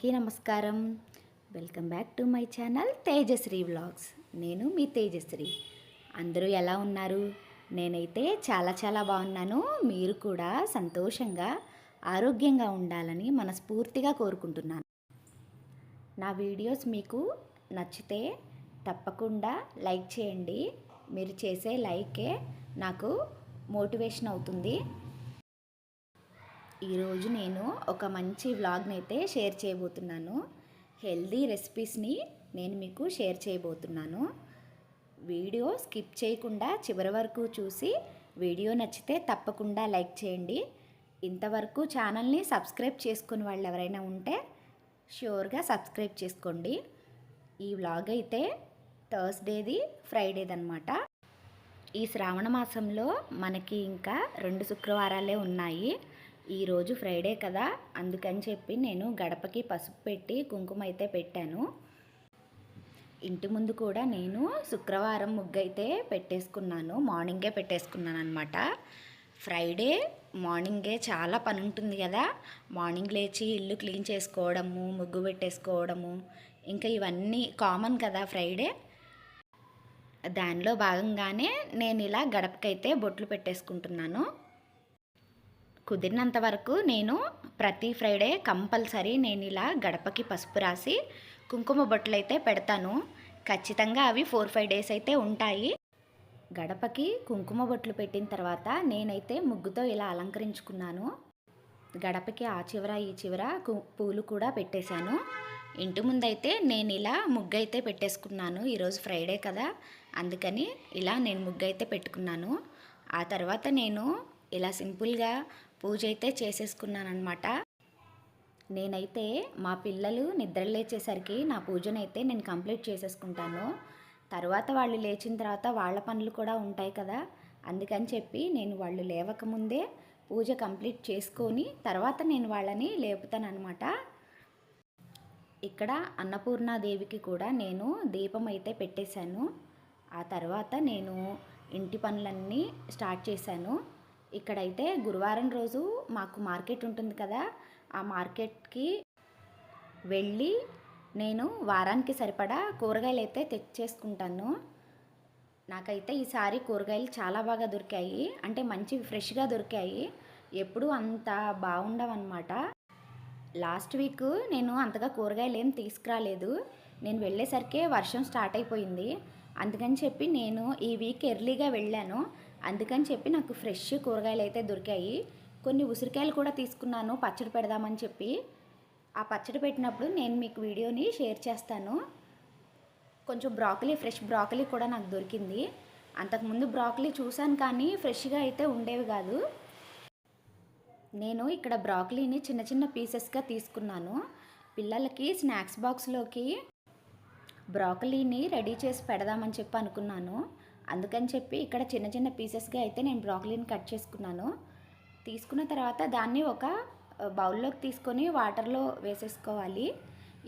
అందరికీ నమస్కారం. Welcome back to my channel Tejasri vlogs. నేను మీ తేజశ్రీ. అందరూ ఎలా ఉన్నారు? నేనైతే చాలా బాగున్నాను. మీరు కూడా సంతోషంగా ఆరోగ్యంగా ఉండాలని మనస్ఫూర్తిగా కోరుకుంటున్నాను. నా వీడియోస్ మీకు నచ్చితే తప్పకుండా లైక్ చేయండి. మీరు చేసే లైకే నాకు మోటివేషన్ అవుతుంది. ఈరోజు నేను ఒక మంచి వ్లాగ్ని అయితే షేర్ చేయబోతున్నాను. హెల్దీ రెసిపీస్ని నేను మీకు షేర్ చేయబోతున్నాను. వీడియో స్కిప్ చేయకుండా చివరి వరకు చూసి వీడియో నచ్చితే తప్పకుండా లైక్ చేయండి. ఇంతవరకు ఛానల్ని సబ్స్క్రైబ్ చేసుకుని వాళ్ళు ఎవరైనా ఉంటే ష్యూర్గా సబ్స్క్రైబ్ చేసుకోండి. ఈ వ్లాగ్ అయితే థర్స్డేది ఫ్రైడేది అనమాట. ఈ శ్రావణ మాసంలో మనకి ఇంకా 2 శుక్రవారాలే ఉన్నాయి. ఈరోజు ఫ్రైడే కదా, అందుకని చెప్పి నేను గడపకి పసుపు పెట్టి కుంకుమ అయితే పెట్టాను. ఇంటి ముందు కూడా నేను శుక్రవారం ముగ్గు అయితే పెట్టేసుకున్నాను. మార్నింగే పెట్టేసుకున్నాను అనమాట. ఫ్రైడే మార్నింగే చాలా పని ఉంటుంది కదా. మార్నింగ్ లేచి ఇల్లు క్లీన్ చేసుకోవడము, ముగ్గు పెట్టేసుకోవడము, ఇంకా ఇవన్నీ కామన్ కదా ఫ్రైడే. దానిలో భాగంగానే నేను ఇలా గడపకైతే బొట్లు పెట్టేసుకుంటున్నాను. కుదిరినంత వరకు నేను ప్రతి ఫ్రైడే కంపల్సరీ నేను ఇలా గడపకి పసుపు రాసి కుంకుమ బొట్లు అయితే పెడతాను. ఖచ్చితంగా అవి 4-5 డేస్ అయితే ఉంటాయి. గడపకి కుంకుమ బొట్లు పెట్టిన తర్వాత నేనైతే ముగ్గుతో ఇలా అలంకరించుకున్నాను. గడపకి ఆ చివర ఈ చివర పూలు కూడా పెట్టేశాను. ఇంటి ముందైతే నేను ఇలా ముగ్గు అయితే పెట్టేసుకున్నాను. ఈరోజు ఫ్రైడే కదా, అందుకని ఇలా నేను ముగ్గు అయితే పెట్టుకున్నాను. ఆ తర్వాత నేను ఇలా సింపుల్గా పూజ అయితే చేసేసుకున్నాను అనమాట. నేనైతే మా పిల్లలు నిద్ర లేచేసరికి నా పూజనైతే నేను కంప్లీట్ చేసేసుకుంటాను. తర్వాత వాళ్ళు లేచిన తర్వాత వాళ్ళ పనులు కూడా ఉంటాయి కదా, అందుకని చెప్పి నేను వాళ్ళు లేవకముందే పూజ కంప్లీట్ చేసుకొని తర్వాత నేను వాళ్ళని లేపుతానమాట. ఇక్కడ అన్నపూర్ణాదేవికి కూడా నేను దీపం అయితే పెట్టేశాను. ఆ తర్వాత నేను ఇంటి పనులన్నీ స్టార్ట్ చేశాను. ఇక్కడైతే గురువారం రోజు మాకు మార్కెట్ ఉంటుంది కదా, ఆ మార్కెట్కి వెళ్ళి నేను వారానికి సరిపడా కూరగాయలు అయితే తెచ్చేసుకుంటాను. నాకైతే ఈసారి కూరగాయలు చాలా బాగా దొరికాయి. అంటే మంచి ఫ్రెష్గా దొరికాయి. ఎప్పుడు అంత బాగుండవన్నమాట. లాస్ట్ వీక్ నేను అంతగా కూరగాయలు ఏం తీసుకురాలేదు. నేను వెళ్ళేసరికి వర్షం స్టార్ట్ అయిపోయింది. అందుకని చెప్పి నేను ఈ వీక్ ఎర్లీగా వెళ్ళాను. అందుకని చెప్పి నాకు ఫ్రెష్ కూరగాయలు అయితే దొరికాయి. కొన్ని ఉసిరికాయలు కూడా తీసుకున్నాను పచ్చడి పెడదామని చెప్పి. ఆ పచ్చడి పెట్టినప్పుడు నేను మీకు వీడియోని షేర్ చేస్తాను. కొంచెం బ్రాకలీ, ఫ్రెష్ బ్రాకలీ కూడా నాకు దొరికింది. అంతకుముందు బ్రాకలీ చూశాను కానీ ఫ్రెష్గా అయితే ఉండేవి కాదు. నేను ఇక్కడ బ్రాకలీని చిన్న పీసెస్గా తీసుకున్నాను. పిల్లలకి స్నాక్స్ బాక్స్లోకి బ్రాకలీని రెడీ చేసి పెడదామని చెప్పి అనుకున్నాను. అందుకని చెప్పి ఇక్కడ చిన్న పీసెస్గా అయితే నేను బ్రాకలీని కట్ చేసుకున్నాను. తీసుకున్న తర్వాత దాన్ని ఒక బౌల్లోకి తీసుకొని వాటర్లో వేసేసుకోవాలి.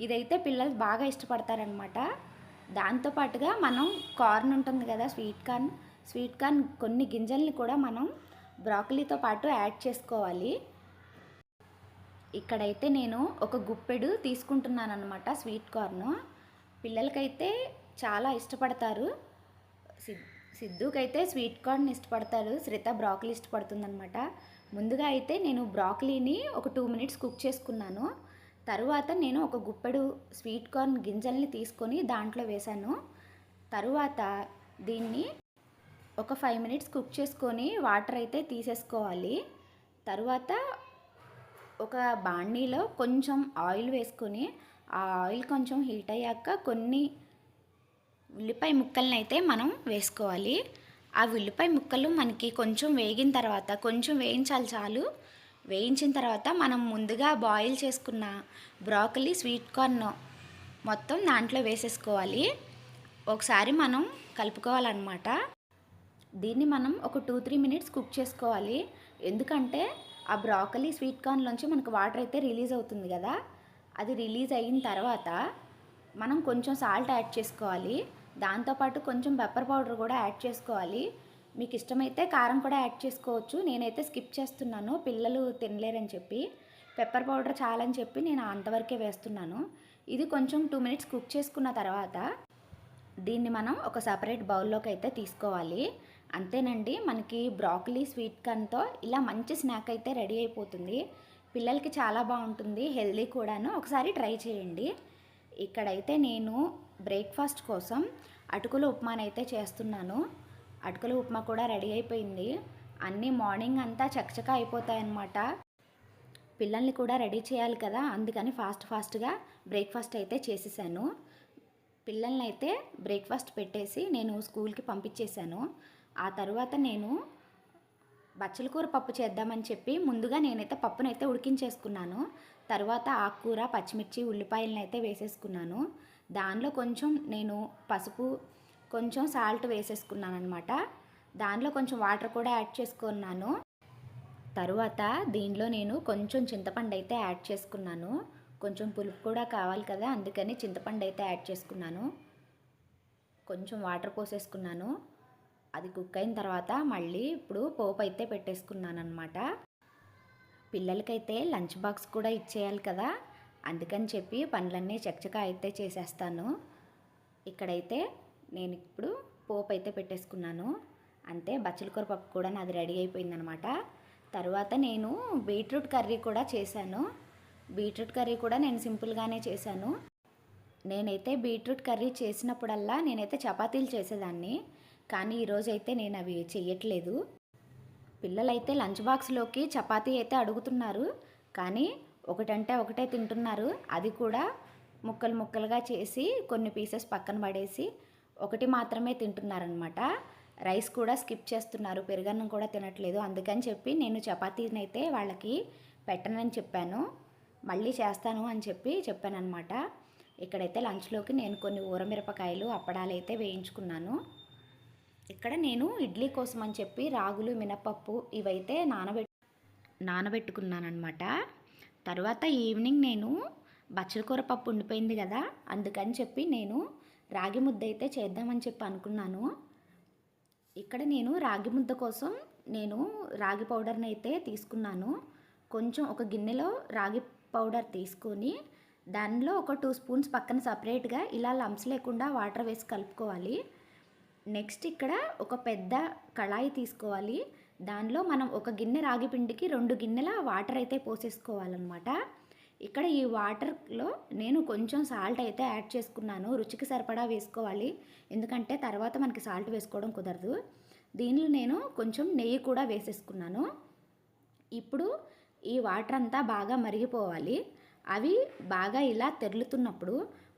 ఇదైతే పిల్లలు బాగా ఇష్టపడతారనమాట. దాంతోపాటుగా మనం కార్న్ ఉంటుంది కదా, స్వీట్ కార్న్ కొన్ని గింజల్ని కూడా మనం బ్రాకలీతో పాటు యాడ్ చేసుకోవాలి. ఇక్కడైతే నేను ఒక గుప్పెడు తీసుకుంటున్నాను అనమాట స్వీట్ కార్న్. పిల్లలకైతే చాలా ఇష్టపడతారు. సిద్ధుకైతే స్వీట్ కార్న్ ఇష్టపడతారు, శ్రిత బ్రాకలీ ఇష్టపడుతుందనమాట. ముందుగా అయితే నేను బ్రాకలీని ఒక 2 మినిట్స్ కుక్ చేసుకున్నాను. తరువాత నేను ఒక గుప్పెడు స్వీట్ కార్న్ గింజల్ని తీసుకొని దాంట్లో వేశాను. తరువాత దీన్ని ఒక 5 మినిట్స్ కుక్ చేసుకొని వాటర్ అయితే తీసేసుకోవాలి. తరువాత ఒక బాండీలో కొంచెం ఆయిల్ వేసుకొని ఆ ఆయిల్ కొంచెం హీట్ అయ్యాక కొన్ని ఉల్లిపాయ ముక్కల్ని అయితే మనం వేసుకోవాలి. ఆ ఉల్లిపాయ ముక్కలు మనకి కొంచెం వేగిన తర్వాత, కొంచెం వేయించాలి చాలు. వేయించిన తర్వాత మనం ముందుగా బాయిల్ చేసుకున్న బ్రాకలీ, స్వీట్ కార్న్ మొత్తం దాంట్లో వేసేసుకోవాలి. ఒకసారి మనం కలుపుకోవాలన్నమాట. దీన్ని మనం ఒక 2-3 మినిట్స్ కుక్ చేసుకోవాలి. ఎందుకంటే ఆ బ్రాకలీ, స్వీట్ కార్న్లోంచి మనకు వాటర్ అయితే రిలీజ్ అవుతుంది కదా. అది రిలీజ్ అయిన తర్వాత మనం కొంచెం సాల్ట్ యాడ్ చేసుకోవాలి. దాంతోపాటు కొంచెం పెప్పర్ పౌడర్ కూడా యాడ్ చేసుకోవాలి. మీకు ఇష్టమైతే కారం కూడా యాడ్ చేసుకోవచ్చు. నేనైతే స్కిప్ చేస్తున్నాను, పిల్లలు తినలేరని చెప్పి. పెప్పర్ పౌడర్ చాలని చెప్పి నేను అంతవరకే వేస్తున్నాను. ఇది కొంచెం 2 మినిట్స్ కుక్ చేసుకున్న తర్వాత దీన్ని మనం ఒక సపరేట్ బౌల్లోకి అయితే తీసుకోవాలి. అంతేనండి, మనకి బ్రాకలీ స్వీట్ కార్న్తో ఇలా మంచి స్నాక్ అయితే రెడీ అయిపోతుంది. పిల్లలకి చాలా బాగుంటుంది, హెల్దీ కూడాను. ఒకసారి ట్రై చేయండి. ఇక్కడైతే నేను బ్రేక్ఫాస్ట్ కోసం అటుకుల ఉప్మానైతే చేస్తున్నాను. అటుకుల ఉప్మా కూడా రెడీ అయిపోయింది. అన్నీ మార్నింగ్ అంతా చకచకా అయిపోతాయన్నమాట. పిల్లల్ని కూడా రెడీ చేయాలి కదా, అందుకని ఫాస్ట్గా బ్రేక్ఫాస్ట్ అయితే చేసేసాను. పిల్లల్ని అయితే బ్రేక్ఫాస్ట్ పెట్టేసి నేను స్కూల్కి పంపించేశాను. ఆ తర్వాత నేను బచ్చల కూర పప్పు చేద్దామని చెప్పి ముందుగా నేనైతే పప్పునైతే ఉడికించేసుకున్నాను. తర్వాత ఆకుకూర, పచ్చిమిర్చి, ఉల్లిపాయలను అయితే వేసేసుకున్నాను. దానిలో కొంచెం నేను పసుపు, కొంచెం సాల్ట్ వేసేసుకున్నాను అనమాట. దానిలో కొంచెం వాటర్ కూడా యాడ్ చేసుకున్నాను. తరువాత దీనిలో నేను కొంచెం చింతపండు అయితే యాడ్ చేసుకున్నాను. కొంచెం పులుపు కూడా కావాలి కదా, అందుకని చింతపండు అయితే యాడ్ చేసుకున్నాను. కొంచెం వాటర్ పోసేసుకున్నాను. అది కుక్ అయిన తర్వాత మళ్ళీ ఇప్పుడు పోపు అయితే పెట్టేసుకున్నాను అనమాట. పిల్లలకైతే లంచ్ బాక్స్ కూడా ఇచ్చేయాలి కదా, అందుకని చెప్పి పనులన్నీ చకచకా అయితే చేసేస్తాను. ఇక్కడైతే నేను ఇప్పుడు పోపు అయితే పెట్టేసుకున్నాను. అంతే, బచ్చల కూర పప్పు కూడా నాది రెడీ అయిపోయిందనమాట. తర్వాత నేను బీట్రూట్ కర్రీ కూడా చేశాను. బీట్రూట్ కర్రీ కూడా నేను సింపుల్గానే చేశాను. నేనైతే బీట్రూట్ కర్రీ చేసినప్పుడల్లా నేనైతే చపాతీలు చేసేదాన్ని, కానీ ఈరోజైతే నేను అవి చెయ్యట్లేదు. పిల్లలైతే లంచ్ బాక్స్లోకి చపాతీ అయితే అడుగుతున్నారు, కానీ ఒకటంటే ఒకటే తింటున్నారు. అది కూడా ముక్కలు ముక్కలుగా చేసి కొన్ని పీసెస్ పక్కన పడేసి ఒకటి మాత్రమే తింటున్నారనమాట. రైస్ కూడా స్కిప్ చేస్తున్నారు, పెరుగన్నం కూడా తినట్లేదు. అందుకని చెప్పి నేను చపాతీని అయితే వాళ్ళకి పెట్టనని చెప్పాను, మళ్ళీ చేస్తాను అని చెప్పాను అనమాట. ఇక్కడైతే లంచ్లోకి నేను కొన్ని ఊరమిరపకాయలు, అప్పడాలు అయితే వేయించుకున్నాను. ఇక్కడ నేను ఇడ్లీ కోసం అని చెప్పి రాగులు, మినపప్పు ఇవైతే నానబెట్టుకున్నాను అనమాట. తర్వాత ఈవినింగ్ నేను బచ్చల కూర పప్పు ఉండిపోయింది కదా, అందుకని చెప్పి నేను రాగి ముద్ద అయితే చేద్దామని చెప్పి అనుకున్నాను. ఇక్కడ నేను రాగి ముద్ద కోసం నేను రాగి పౌడర్ని అయితే తీసుకున్నాను. కొంచెం ఒక గిన్నెలో రాగి పౌడర్ తీసుకొని దానిలో ఒక 2 స్పూన్స్ పక్కన సపరేట్గా ఇలా లంప్స్ లేకుండా వాటర్ వేసి కలుపుకోవాలి. నెక్స్ట్ ఇక్కడ ఒక పెద్ద కళాయి తీసుకోవాలి. దానిలో మనం ఒక గిన్నె రాగి పిండికి 2 గిన్నెల వాటర్ అయితే పోసేసుకోవాలన్నమాట. ఇక్కడ ఈ వాటర్లో నేను కొంచెం సాల్ట్ అయితే యాడ్ చేసుకున్నాను. రుచికి సరిపడా వేసుకోవాలి, ఎందుకంటే తర్వాత మనకి సాల్ట్ వేసుకోవడం కుదరదు. దీనిలో నేను కొంచెం నెయ్యి కూడా వేసేసుకున్నాను. ఇప్పుడు ఈ వాటర్ అంతా బాగా మరిగిపోవాలి. అవి బాగా ఇలా తెరులుతున్నప్పుడు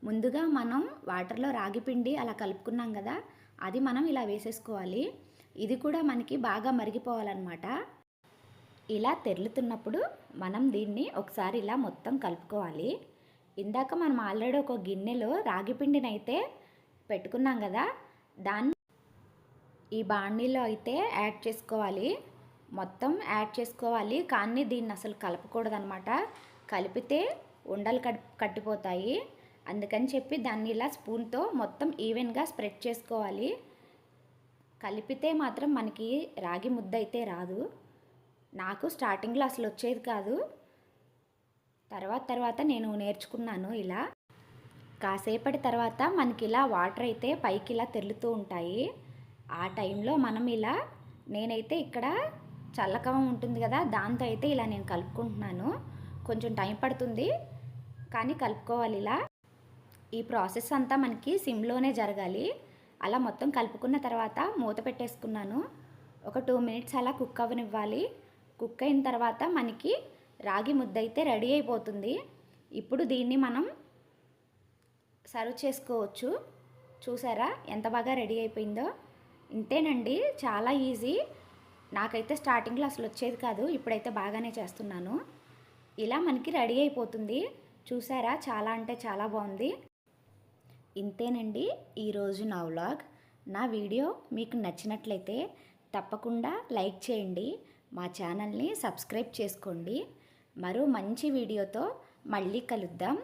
ముందుగా మనం వాటర్లో రాగి పిండి అలా కలుపుకున్నాం కదా, అది మనం ఇలా వేసేసుకోవాలి. ఇది కూడా మనకి బాగా మరిగిపోవాలన్నమాట. ఇలా తెరులుతున్నప్పుడు మనం దీన్ని ఒకసారి ఇలా మొత్తం కలుపుకోవాలి. ఇందాక మనం ఆల్రెడీ ఒక గిన్నెలో రాగి పిండిని అయితే పెట్టుకున్నాం కదా, దాన్ని ఈ బాండీలో అయితే యాడ్ చేసుకోవాలి. మొత్తం యాడ్ చేసుకోవాలి, కానీ దీన్ని అసలు కలపకూడదనమాట. కలిపితే ఉండలు కట్టిపోతాయి. అందుకని చెప్పి దాన్ని ఇలా స్పూన్తో మొత్తం ఈవెన్గా స్ప్రెడ్ చేసుకోవాలి. కలిపితే మాత్రం మనకి రాగి ముద్ద అయితే రాదు. నాకు స్టార్టింగ్లో అసలు వచ్చేది కాదు, తర్వాత నేను నేర్చుకున్నాను. ఇలా కాసేపటి తర్వాత మనకి ఇలా వాటర్ అయితే పైకి ఇలా తెరులుతూ ఉంటాయి. ఆ టైంలో మనం ఇలా, నేనైతే ఇక్కడ చల్లకవం ఉంటుంది కదా, దాంతో అయితే ఇలా నేను కలుపుకుంటున్నాను. కొంచెం టైం పడుతుంది, కానీ కలుపుకోవాలి ఇలా. ఈ ప్రాసెస్ అంతా మనకి సిమ్లోనే జరగాలి. అలా మొత్తం కలుపుకున్న తర్వాత మూత పెట్టేసుకున్నాను. ఒక 2 మినిట్స్ అలా కుక్ అవ్వనివ్వాలి. కుక్ అయిన తర్వాత మనకి రాగి ముద్ద అయితే రెడీ అయిపోతుంది. ఇప్పుడు దీన్ని మనం సర్వ్ చేసుకోవచ్చు. చూసారా ఎంత బాగా రెడీ అయిపోయిందో. ఇంతేనండి, చాలా ఈజీ. నాకైతే స్టార్టింగ్లో అసలు వచ్చేది కాదు, ఇప్పుడైతే బాగానే చేస్తున్నాను. ఇలా మనకి రెడీ అయిపోతుంది. చూసారా, చాలా అంటే చాలా బాగుంది. ఇంతేనండి ఈరోజు నా వ్లాగ్. నా వీడియో మీకు నచ్చినట్లయితే తప్పకుండా లైక్ చేయండి, మా ఛానల్ని సబ్స్క్రైబ్ చేసుకోండి. మరో మంచి వీడియోతో మళ్ళీ కలుద్దాం.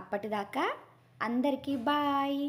అప్పటిదాకా అందరికీ బాయ్.